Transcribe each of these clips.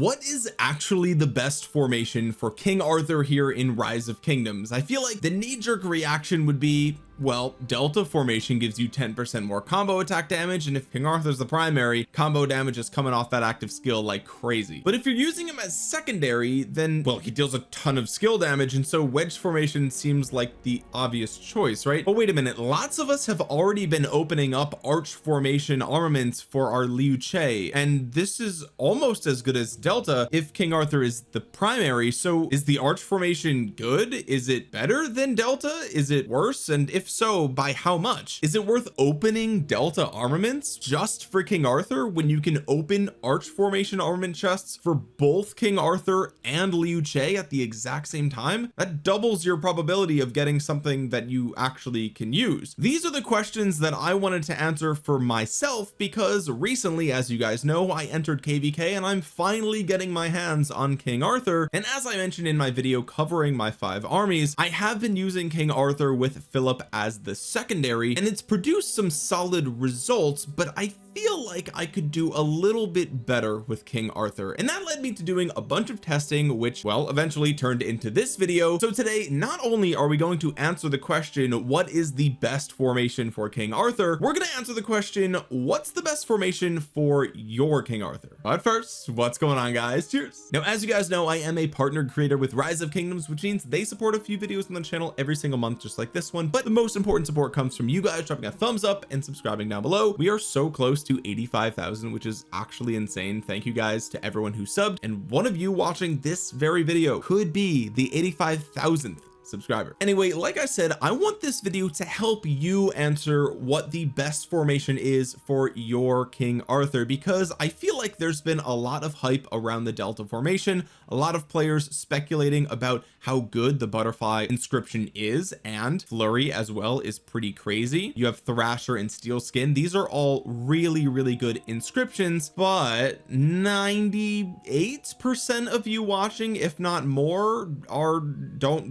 what is actually the best formation for King Arthur here in Rise of Kingdoms? I feel like the knee-jerk reaction would be, well, Delta formation gives you 10% more combo attack damage, and if King Arthur's the primary, combo damage is coming off that active skill like crazy. But if you're using him as secondary, then, well, he deals a ton of skill damage, and so wedge formation seems like the obvious choice, right? But wait a minute, lots of us have already been opening up arch formation armaments for our Liu Che, and this is almost as good as Delta if King Arthur is the primary. So is the arch formation good? Is it better than Delta? Is it worse? And if so, by how much? Is it worth opening Delta armaments just for King Arthur when you can open arch formation armament chests for both King Arthur and Liu Che at the exact same time? That doubles your probability of getting something that you actually can use. These are the questions that I wanted to answer for myself, because recently, as you guys know, I entered KVK and I'm finally getting my hands on King Arthur, and as I mentioned in my video covering my 5 armies, I have been using King Arthur with Philip as the secondary, and it's produced some solid results, but I feel like I could do a little bit better with King Arthur, and that led me to doing a bunch of testing, which, well, eventually turned into this video. So today, not only are we going to answer the question, what is the best formation for King Arthur, we're going to answer the question, what's the best formation for your King Arthur? But first, what's going on, guys? Cheers. Now, as you guys know, I am a partnered creator with Rise of Kingdoms, which means they support a few videos on the channel every single month, just like this one, but the most important support comes from you guys dropping a thumbs up and subscribing down below. We are so close to 85,000, which is actually insane. Thank you guys to everyone who subbed, and one of you watching this very video could be the 85,000th subscriber. Anyway, like I said, I want this video to help you answer what the best formation is for your King Arthur, because I feel like there's been a lot of hype around the Delta formation, a lot of players speculating about how good the butterfly inscription is, and flurry as well is pretty crazy. You have Thrasher and steel skin. These are all really good inscriptions, but 98% of you watching, if not more,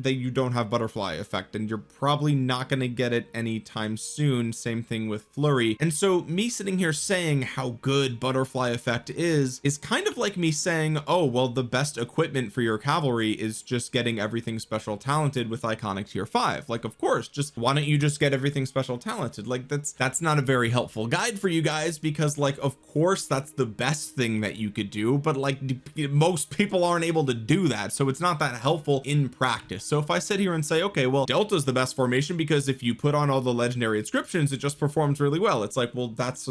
you don't have butterfly effect, and you're probably not going to get it anytime soon. Same thing with flurry. And so me sitting here saying how good butterfly effect is kind of like me saying, oh well, the best equipment for your cavalry is just getting everything special talented with iconic tier 5. Like, of course, just why don't you just get everything special talented? Like, that's not a very helpful guide for you guys, because like, of course that's the best thing that you could do, but like most people aren't able to do that, so it's not that helpful in practice. So if I sit here and say, okay, well, Delta's the best formation because if you put on all the legendary inscriptions, it just performs really well. It's like, well, that's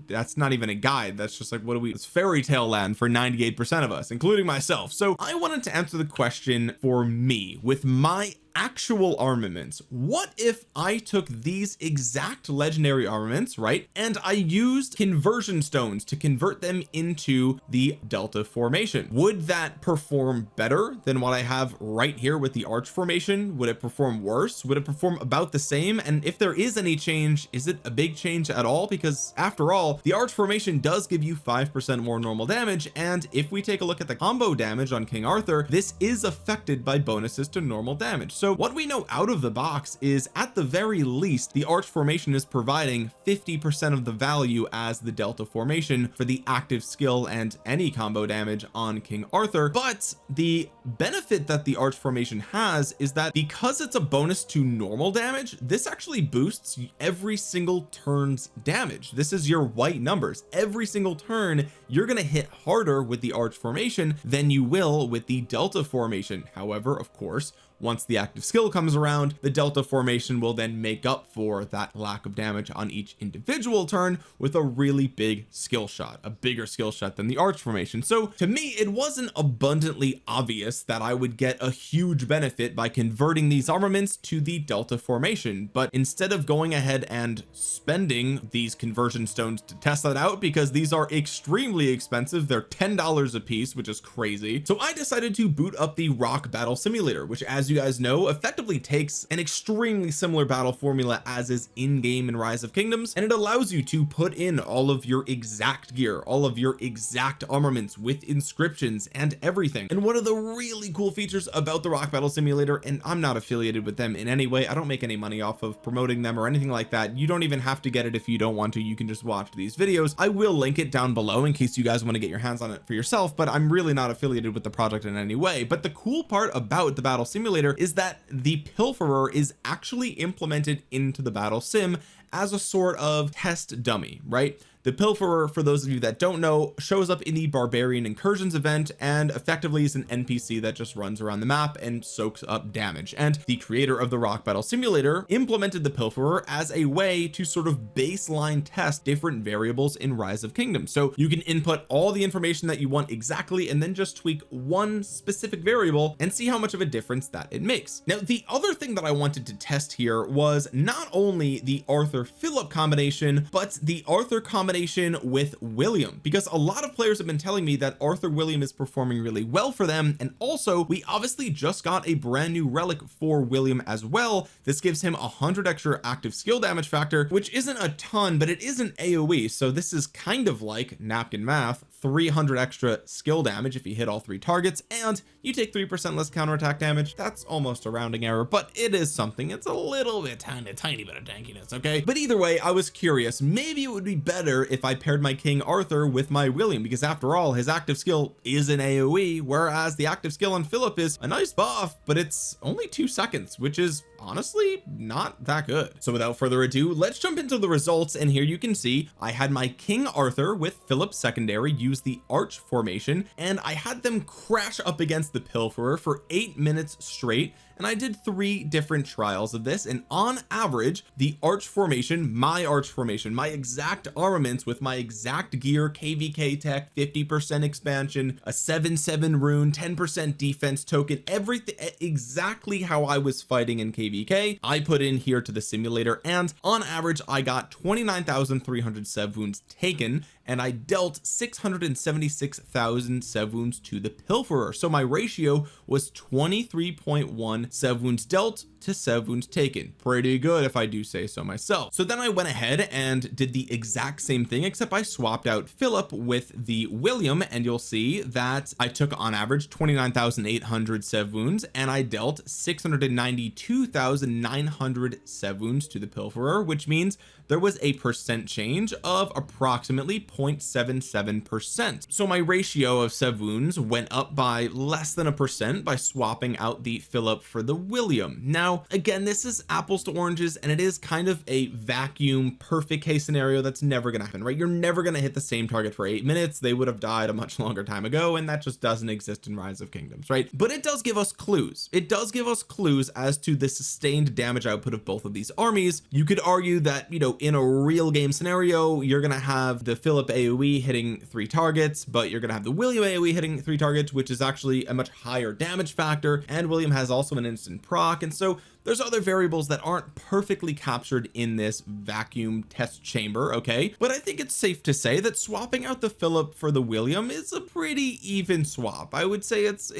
that's not even a guide. That's just like, it's fairy tale land for 98% of us, including myself. So I wanted to answer the question for me with my actual armaments. What if I took these exact legendary armaments, right, and I used conversion stones to convert them into the Delta formation? Would that perform better than what I have right here with the arch formation? Would it perform worse? Would it perform about the same? And if there is any change, is it a big change at all? Because after all, the arch formation does give you 5% more normal damage, and if we take a look at the combo damage on King Arthur, this is affected by bonuses to normal damage. So what we know out of the box is, at the very least, the arch formation is providing 50% of the value as the Delta formation for the active skill and any combo damage on King Arthur. But the benefit that the arch formation has is that because it's a bonus to normal damage, this actually boosts every single turn's damage. This is your white numbers. Every single turn you're going to hit harder with the arch formation than you will with the Delta formation. However, of course, once the active skill comes around, the Delta formation will then make up for that lack of damage on each individual turn with a really big skill shot, a bigger skill shot than the arch formation. So to me, it wasn't abundantly obvious that I would get a huge benefit by converting these armaments to the Delta formation, but instead of going ahead and spending these conversion stones to test that out, because these are extremely expensive, they're $10 a piece, which is crazy, so I decided to boot up the Rock Battle Simulator, which, as you guys know, effectively takes an extremely similar battle formula as is in game in Rise of Kingdoms, and it allows you to put in all of your exact gear, all of your exact armaments with inscriptions and everything. And one of the really cool features about the Rock Battle Simulator, and I'm not affiliated with them in any way, I don't make any money off of promoting them or anything like that, you don't even have to get it if you don't want to, you can just watch these videos. I will link it down below in case you guys want to get your hands on it for yourself, but I'm really not affiliated with the project in any way. But the cool part about the battle simulator is that the Pilferer is actually implemented into the battle sim as a sort of test dummy, right? The Pilferer, for those of you that don't know, shows up in the Barbarian Incursions event and effectively is an NPC that just runs around the map and soaks up damage. And the creator of the Rock Battle Simulator implemented the Pilferer as a way to sort of baseline test different variables in Rise of Kingdoms. So you can input all the information that you want exactly and then just tweak one specific variable and see how much of a difference that it makes. Now, the other thing that I wanted to test here was not only the Arthur Philip combination, but the Arthur combination with William, because a lot of players have been telling me that Arthur William is performing really well for them. And also we obviously just got a brand new relic for William as well. This gives him 100 extra active skill damage factor, which isn't a ton, but it is an AoE, so this is kind of like napkin math, 300 extra skill damage if you hit all 3 targets, and you take 3% less counterattack damage. That's almost a rounding error, but it is something. It's a little bit tiny bit of tankiness, okay? But either way, I was curious, maybe it would be better if I paired my King Arthur with my William, because after all, his active skill is an AoE, whereas the active skill on Philip is a nice buff, but it's only 2 seconds, which is honestly not that good. So without further ado, let's jump into the results. And here you can see I had my King Arthur with Philip secondary use the arch formation, and I had them crash up against the Pilferer for 8 minutes straight. And I did 3 different trials of this, and on average the arch formation, my exact armaments with my exact gear, KVK tech, 50% expansion, a 7/7 rune, 10% defense token, everything exactly how I was fighting in KVK I put in here to the simulator, and on average I got 29,300 sev wounds taken, and I dealt 676,000 sev wounds to the Pilferer. So my ratio was 23.1 sev wounds dealt to sev wounds taken. Pretty good if I do say so myself. So then I went ahead and did the exact same thing, except I swapped out Philip with the William, and you'll see that I took on average 29,800 sev wounds and I dealt 692,900 sev wounds to the Pilferer, which means there was a percent change of approximately 0.77%. So my ratio of sev wounds went up by less than 1% by swapping out the Philip for the William. Now again, this is apples to oranges, and it is kind of a vacuum perfect case scenario that's never gonna happen, right? You're never gonna hit the same target for 8 minutes. They would have died a much longer time ago, and that just doesn't exist in Rise of Kingdoms, right? But it does give us clues. It does give us clues as to the sustained damage output of both of these armies. You could argue that, you know, in a real game scenario, you're gonna have the Philip AoE hitting 3 targets, but you're gonna have the William AoE hitting 3 targets, which is actually a much higher damage factor, and William has also an instant proc. And so there's other variables that aren't perfectly captured in this vacuum test chamber, okay? But I think it's safe to say that swapping out the Philip for the William is a pretty even swap. I would say it's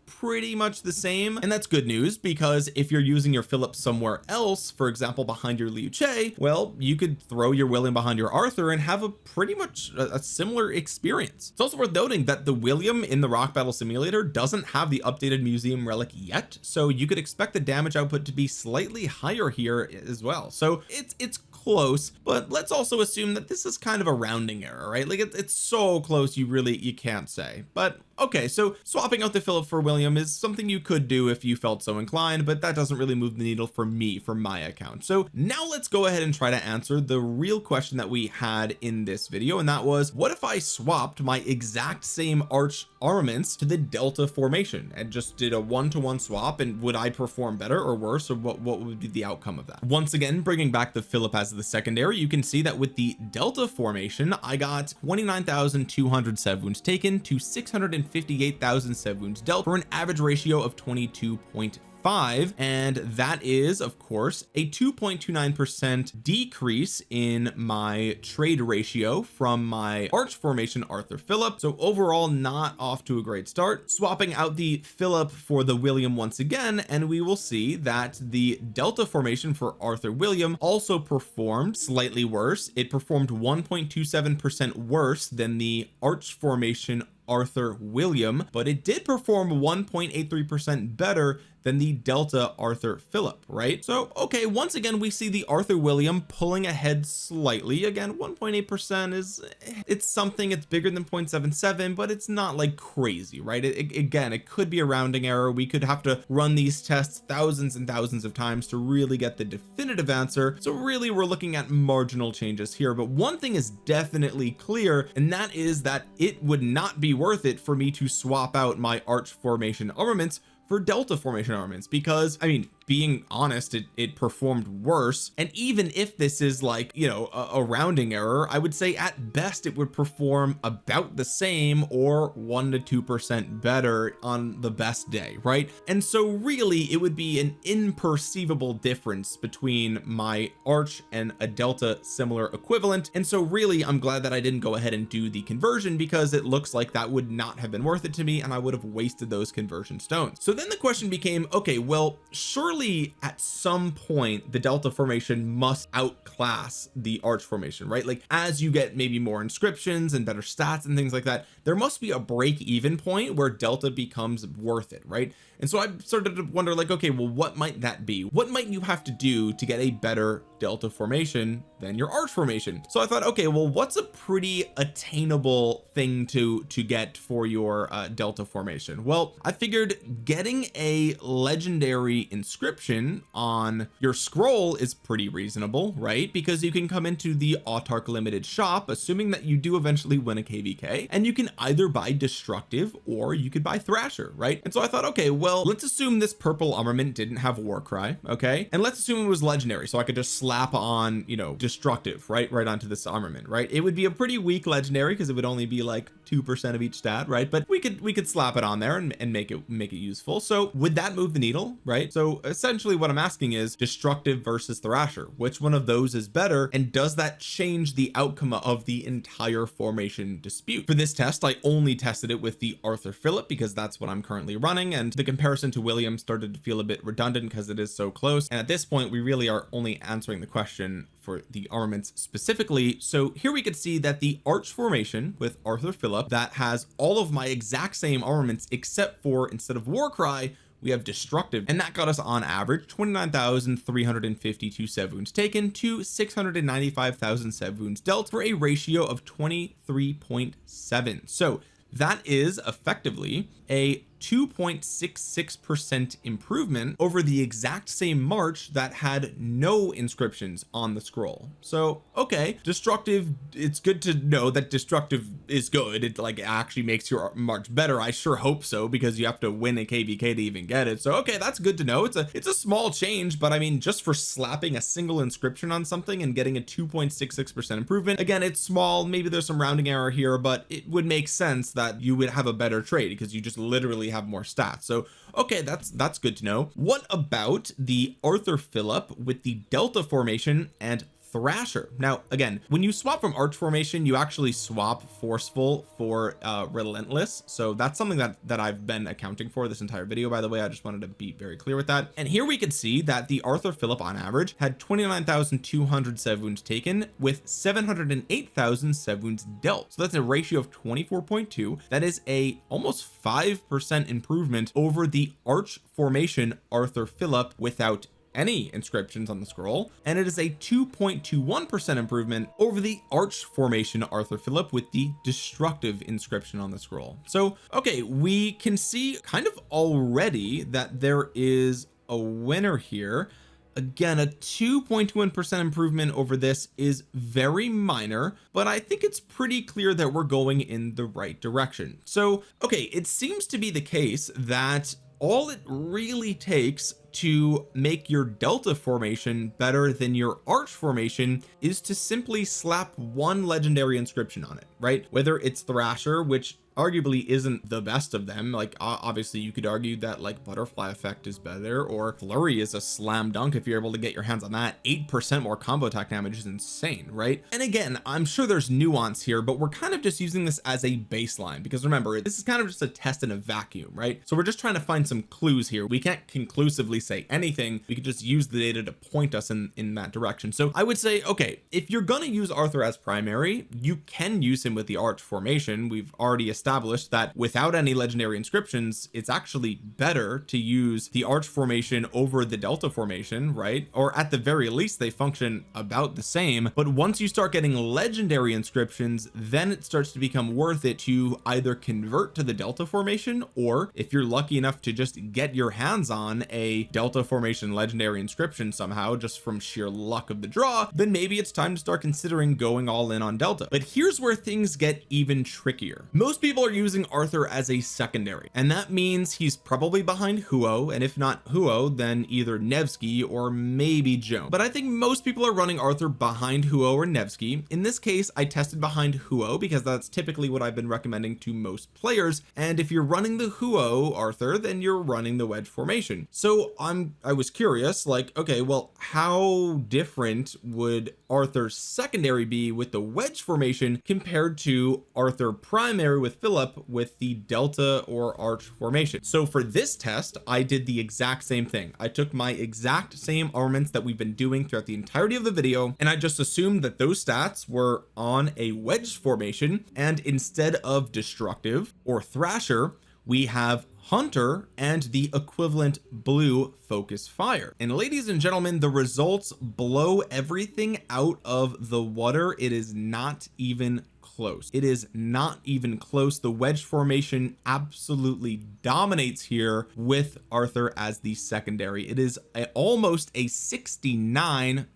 pretty much the same, and that's good news, because if you're using your Philip somewhere else, for example behind your Liu Che, well, you could throw your William behind your Arthur and have a pretty much a similar experience. It's also worth noting that the William in the Rock Battle Simulator doesn't have the updated museum relic yet, so you could expect the damage output to be slightly higher here as well. So it's close, but let's also assume that this is kind of a rounding error, right? Like it's so close you can't say. But okay, so swapping out the Philip for William is something you could do if you felt so inclined, but that doesn't really move the needle for me, for my account. So now let's go ahead and try to answer the real question that we had in this video, and that was, what if I swapped my exact same arch armaments to the Delta formation and just did a 1-to-1 swap, and would I perform better or worse, or what would be the outcome of that? Once again, bringing back the Philip as the secondary, you can see that with the Delta formation I got 29,200 sev wounds taken to 658,000 sev wounds dealt for an average ratio of 22.5. 5, and that is of course a 2.29% decrease in my trade ratio from my arch formation Arthur Philip. So overall, not off to a great start. Swapping out the Philip for the William once again, and we will see that the Delta formation for Arthur William also performed slightly worse. It performed 1.27% worse than the arch formation Arthur William, but it did perform 1.83% better than the Delta Arthur Philip, right? So okay, once again we see the Arthur William pulling ahead slightly. Again, 1.8% is, it's something, it's bigger than 0.77, but it's not like crazy, right? Again, it could be a rounding error. We could have to run these tests thousands and thousands of times to really get the definitive answer. So really we're looking at marginal changes here, but one thing is definitely clear, and that is that it would not be worth it for me to swap out my arch formation armaments for Delta formation armaments, because I mean, being honest, it performed worse. And even if this is like, you know, a rounding error, I would say at best it would perform about the same or 1 to 2% better on the best day, right? And so really it would be an imperceivable difference between my arch and a Delta similar equivalent. And so really I'm glad that I didn't go ahead and do the conversion, because it looks like that would not have been worth it to me and I would have wasted those conversion stones. So then the question became, okay, well, surely at some point the Delta formation must outclass the arch formation, right? Like as you get maybe more inscriptions and better stats and things like that, there must be a break even point where Delta becomes worth it, right? And so I started to wonder, like, okay, well, what might that be? What might you have to do to get a better Delta formation than your arch formation? So I thought, okay, well, what's a pretty attainable thing to get for your Delta formation? Well, I figured getting a legendary inscription on your scroll is pretty reasonable, right? Because you can come into the Autarch limited shop, assuming that you do eventually win a KVK, and you can either buy destructive or you could buy Thrasher, right? And so I thought, okay, well, let's assume this purple armament didn't have Warcry, okay, and let's assume it was legendary, so I could just slap on, you know, destructive right onto this armament, right? It would be a pretty weak legendary because it would only be like 2% of each stat, right? But we could slap it on there and make it useful. So would that move the needle, right? So essentially what I'm asking is destructive versus Thrasher, which one of those is better, and does that change the outcome of the entire formation dispute? For this test I only tested it with the Arthur Philip because that's what I'm currently running, and the comparison to William started to feel a bit redundant because it is so close, and at this point we really are only answering the question for the armaments specifically. So here we could see that the arch formation with Arthur Philip that has all of my exact same armaments except for, instead of Warcry, we have destructive, and that got us on average 29,352 sev wounds taken to 695,000 sev wounds dealt for a ratio of 23.7. so that is effectively a 2.66% improvement over the exact same march that had no inscriptions on the scroll. So okay, destructive, it's good to know that destructive is good. It like actually makes your march better. I sure hope so, because you have to win a KVK to even get it. So okay, that's good to know. It's a small change, but I mean, just for slapping a single inscription on something and getting a 2.66% improvement, again, it's small, maybe there's some rounding error here, but it would make sense that you would have a better trade because you just literally have more stats. So okay, that's good to know. What about the Arthur Philip with the Delta formation and Thrasher? Now again, when you swap from arch formation, you actually swap forceful for relentless, so that's something that I've been accounting for this entire video, by the way. I just wanted to be very clear with that. And here we could see that the Arthur Philip on average had 29,200 sev wounds taken with 708,000 sev wounds dealt, so that's a ratio of 24.2. that is a almost 5% improvement over the arch formation Arthur Philip without any inscriptions on the scroll, and it is a 2.21% improvement over the arch formation Arthur Philip with the destructive inscription on the scroll. So okay, we can see kind of already that there is a winner here. Again, a 2.21% improvement over this is very minor, but I think it's pretty clear that we're going in the right direction. So okay, it seems to be the case that all it really takes to make your Delta formation better than your arch formation is to simply slap one legendary inscription on it, right? Whether it's Thrasher, which arguably isn't the best of them. Like obviously you could argue that like butterfly effect is better, or flurry is a slam dunk if you're able to get your hands on that. 8% more combo attack damage is insane, right? And again, I'm sure there's nuance here, but we're kind of just using this as a baseline, because remember, this is kind of just a test in a vacuum, right? So we're just trying to find some clues here. We can't conclusively say anything. We could just use the data to point us in that direction. So I would say, okay, if you're going to use Arthur as primary, you can use him with the arch formation. We've already established that without any legendary inscriptions, it's actually better to use the arch formation over the delta formation, right? Or at the very least, they function about the same. But once you start getting legendary inscriptions, then it starts to become worth it to either convert to the delta formation, or if you're lucky enough to just get your hands on a delta formation legendary inscription somehow, just from sheer luck of the draw, then maybe it's time to start considering going all in on delta. But here's where things get even trickier. Most people are using Arthur as a secondary, and that means he's probably behind Huo, and if not Huo, then either Nevsky or maybe Joan. But I think most people are running Arthur behind Huo or Nevsky. In this case, I tested behind Huo because that's typically what I've been recommending to most players, and if you're running the Huo Arthur, then you're running the wedge formation. So I was curious, like, okay, well, how different would Arthur's secondary be with the wedge formation compared to Arthur primary with Philip with the delta or arch formation? So for this test, I did the exact same thing. I took my exact same armaments that we've been doing throughout the entirety of the video, and I just assumed that those stats were on a wedge formation, and instead of destructive or Thrasher, we have Hunter and the equivalent blue focus fire. And ladies and gentlemen, the results blow everything out of the water. It is not even close. It is not even close. The wedge formation absolutely dominates here with Arthur as the secondary. It is almost a 69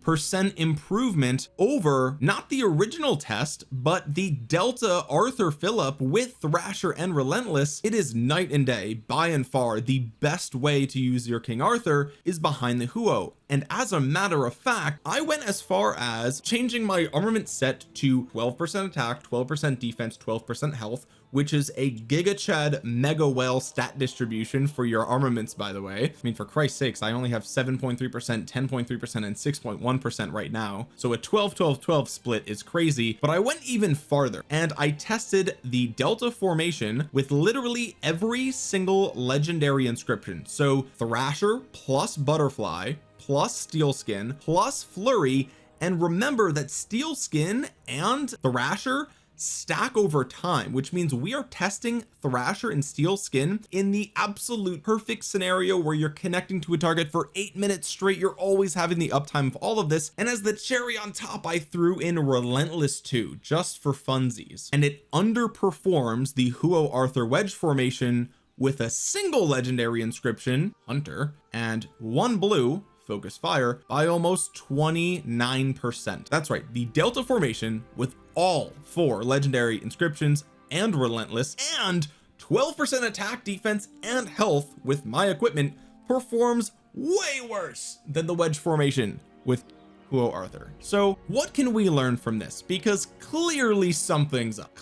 percent improvement over not the original test, but the delta Arthur Philip with Thrasher and Relentless. It is night and day. By and far, the best way to use your King Arthur is behind the Huo. And as a matter of fact, I went as far as changing my armament set to 12% attack, 12% defense, 12% health, which is a Giga Chad mega well stat distribution for your armaments, by the way. I mean, for Christ's sakes, I only have 7.3%, 10.3%, and 6.1% right now. So a 12-12-12 split is crazy, but I went even farther and I tested the delta formation with literally every single legendary inscription. So Thrasher plus Butterfly plus Steel Skin plus Flurry. And remember that Steel Skin and Thrasher stack over time, which means we are testing Thrasher and Steel Skin in the absolute perfect scenario where you're connecting to a target for 8 minutes straight. You're always having the uptime of all of this, and as the cherry on top, I threw in Relentless 2 just for funsies, and it underperforms the Huo Arthur wedge formation with a single legendary inscription, Hunter, and one blue focus fire by almost 29%. That's right, the delta formation with all 4 legendary inscriptions and Relentless and 12% attack, defense, and health with my equipment performs way worse than the wedge formation with Huo Arthur. So what can we learn from this? Because clearly something's up.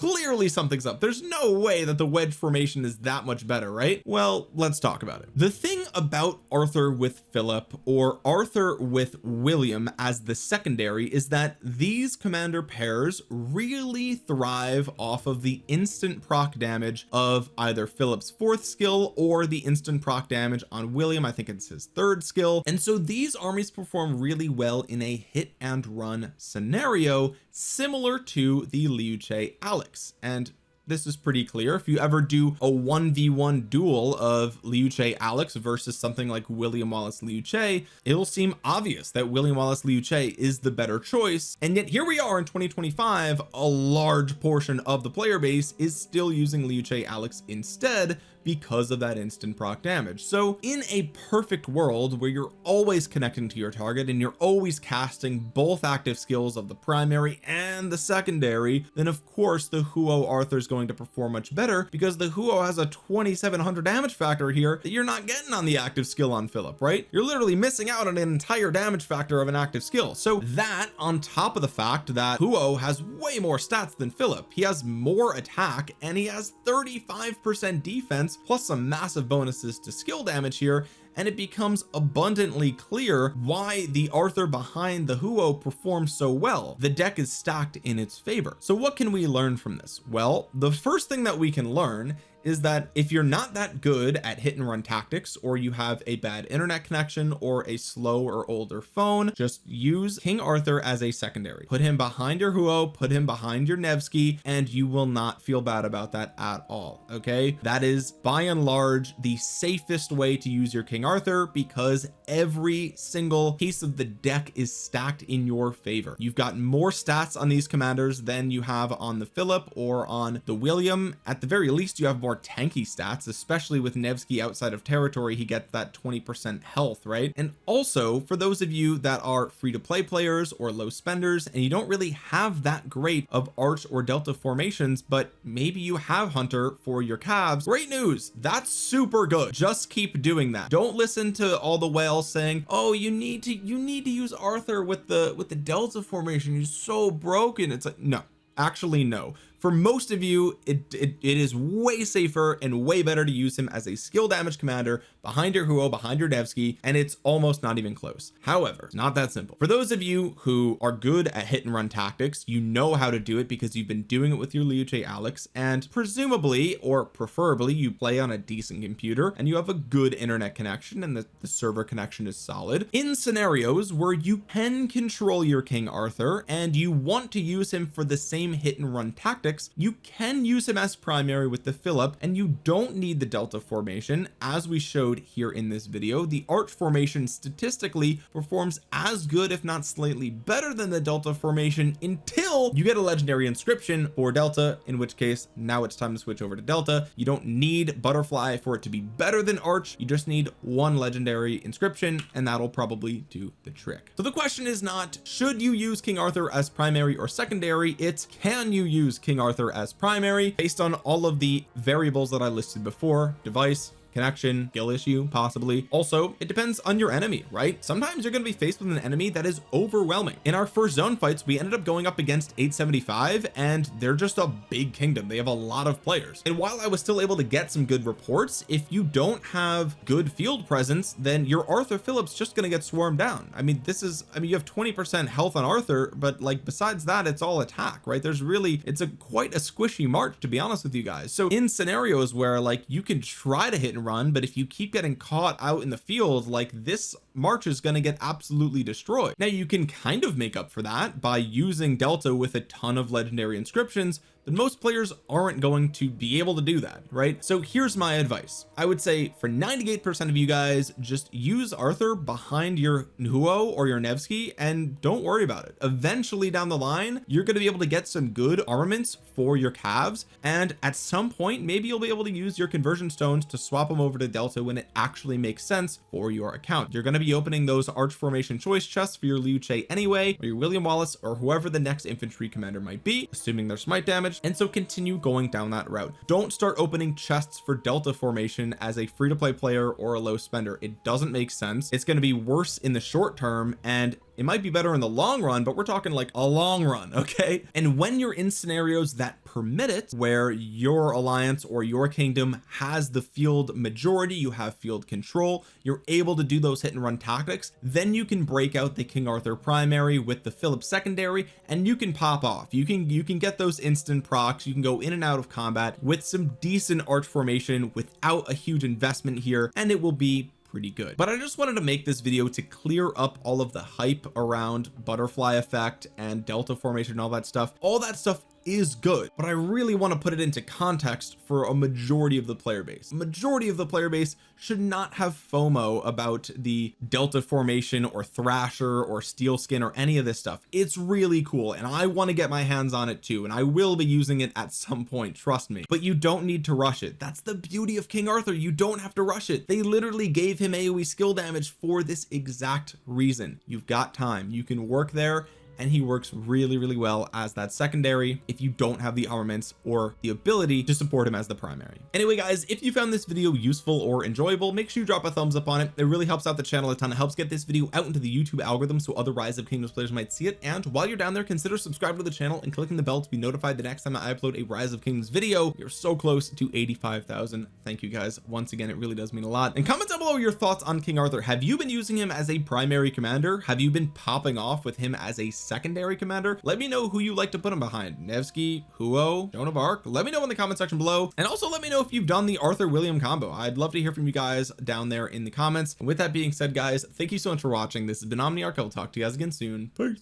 There's no way that the wedge formation is that much better, right? Well, let's talk about it. The thing about Arthur with Philip or Arthur with William as the secondary is that these commander pairs really thrive off of the instant proc damage of either Philip's 4th skill or the instant proc damage on William. I think it's his 3rd skill. And so these armies perform really well in a hit and run scenario similar to the Liu Che Alex. And this is pretty clear. If you ever do a 1v1 duel of Liu Che Alex versus something like William Wallace Liu Che, it'll seem obvious that William Wallace Liu Che is the better choice. And yet here we are in 2025, a large portion of the player base is still using Liu Che Alex instead because of that instant proc damage. So in a perfect world where you're always connecting to your target and you're always casting both active skills of the primary and the secondary, then of course the Huo Arthur is going going to perform much better, because the Huo has a 2700 damage factor here that you're not getting on the active skill on Philip, right? You're literally missing out on an entire damage factor of an active skill. So that, on top of the fact that Huo has way more stats than Philip, he has more attack and he has 35% defense plus some massive bonuses to skill damage here, and it becomes abundantly clear why the Arthur behind the Huo performs so well. The deck is stacked in its favor. So what can we learn from this? Well, the first thing that we can learn is that if you're not that good at hit and run tactics, or you have a bad internet connection or a slow or older phone, just use King Arthur as a secondary. Put him behind your Huo, put him behind your Nevsky, and you will not feel bad about that at all. Okay, that is by and large the safest way to use your King Arthur, because every single piece of the deck is stacked in your favor. You've got more stats on these commanders than you have on the Philip or on the William. At the very least, you have more tanky stats, especially with Nevsky outside of territory. He gets that 20% health, right? And also, for those of you that are free to play players or low spenders, and you don't really have that great of arch or delta formations, but maybe you have hunter for your calves, great news, that's super good. Just keep doing that. Don't listen to all the whales saying, oh, you need to use Arthur with the delta formation, he's so broken. It's like, no, actually no. For most of you, it is way safer and way better to use him as a skill damage commander behind your Huo, behind your Nevsky, and it's almost not even close. However, it's not that simple. For those of you who are good at hit and run tactics, you know how to do it because you've been doing it with your Liu Che Alex, and presumably or preferably you play on a decent computer and you have a good internet connection and the server connection is solid. In scenarios where you can control your King Arthur and you want to use him for the same hit and run tactics, you can use him as primary with the Philip, and you don't need the delta formation. As we showed here in this video, the arch formation statistically performs as good, if not slightly better than the delta formation, until you get a legendary inscription for delta, in which case now it's time to switch over to delta. You don't need butterfly for it to be better than arch, you just need one legendary inscription, and that'll probably do the trick. So the question is not should you use King Arthur as primary or secondary, it's can you use King Arthur as primary based on all of the variables that I listed before: device, connection, skill issue, possibly. Also, it depends on your enemy, right? Sometimes you're going to be faced with an enemy that is overwhelming. In our first zone fights, we ended up going up against 875, and they're just a big kingdom. They have a lot of players, and while I was still able to get some good reports, if you don't have good field presence, then your Arthur Philip's just going to get swarmed down. I mean, you have 20% health on Arthur, but like besides that, it's all attack, right? It's quite a squishy march, to be honest with you guys. So in scenarios where like you can try to hit and run, but if you keep getting caught out in the field, like this march is going to get absolutely destroyed. Now you can kind of make up for that by using delta with a ton of legendary inscriptions, but most players aren't going to be able to do that, right? So here's my advice. I would say for 98% of you guys, just use Arthur behind your Huo or your Nevsky and don't worry about it. Eventually down the line, you're going to be able to get some good armaments for your calves, and at some point maybe you'll be able to use your conversion stones to swap them over to delta when it actually makes sense for your account. You're going to be opening those arch formation choice chests for your Liu Che anyway, or your William Wallace, or whoever the next infantry commander might be, assuming their smite damage, and so continue going down that route. Don't start opening chests for delta formation as a free-to-play player or a low spender. It doesn't make sense. It's going to be worse in the short term, and it might be better in the long run, but we're talking like a long run, okay? And when you're in scenarios that permit it, where your alliance or your kingdom has the field majority, you have field control, you're able to do those hit and run tactics, then you can break out the King Arthur primary with the Philip secondary, and you can pop off. You can get those instant procs, you can go in and out of combat with some decent arch formation without a huge investment here, and it will be pretty good. But I just wanted to make this video to clear up all of the hype around butterfly effect and delta formation and all that stuff. All that stuff is good, but I really want to put it into context for a majority of the player base. Majority of the player base should not have FOMO about the delta formation or Thrasher or steel skin or any of this stuff. It's really cool, and I want to get my hands on it too, and I will be using it at some point, trust me, but you don't need to rush it. That's the beauty of King Arthur. You don't have to rush it. They literally gave him AoE skill damage for this exact reason. You've got time, you can work there and he works really well as that secondary if you don't have the armaments or the ability to support him as the primary. Anyway guys, if you found this video useful or enjoyable, make sure you drop a thumbs up on it. It really helps out the channel a ton. It helps get this video out into the YouTube algorithm so other Rise of Kingdoms players might see it. And while you're down there, consider subscribing to the channel and clicking the bell to be notified the next time I upload a Rise of Kingdoms video. You're so close to 85,000. Thank you guys once again, it really does mean a lot. And comment down below your thoughts on King Arthur. Have you been using him as a primary commander? Have you been popping off with him as a secondary commander? Let me know who you like to put him behind. Nevsky, Huo, Joan of Arc. Let me know in the comment section below, and also let me know if you've done the Arthur William combo. I'd love to hear from you guys down there in the comments. And with that being said guys, thank you so much for watching. This has been Omniarch. I will talk to you guys again soon. Peace.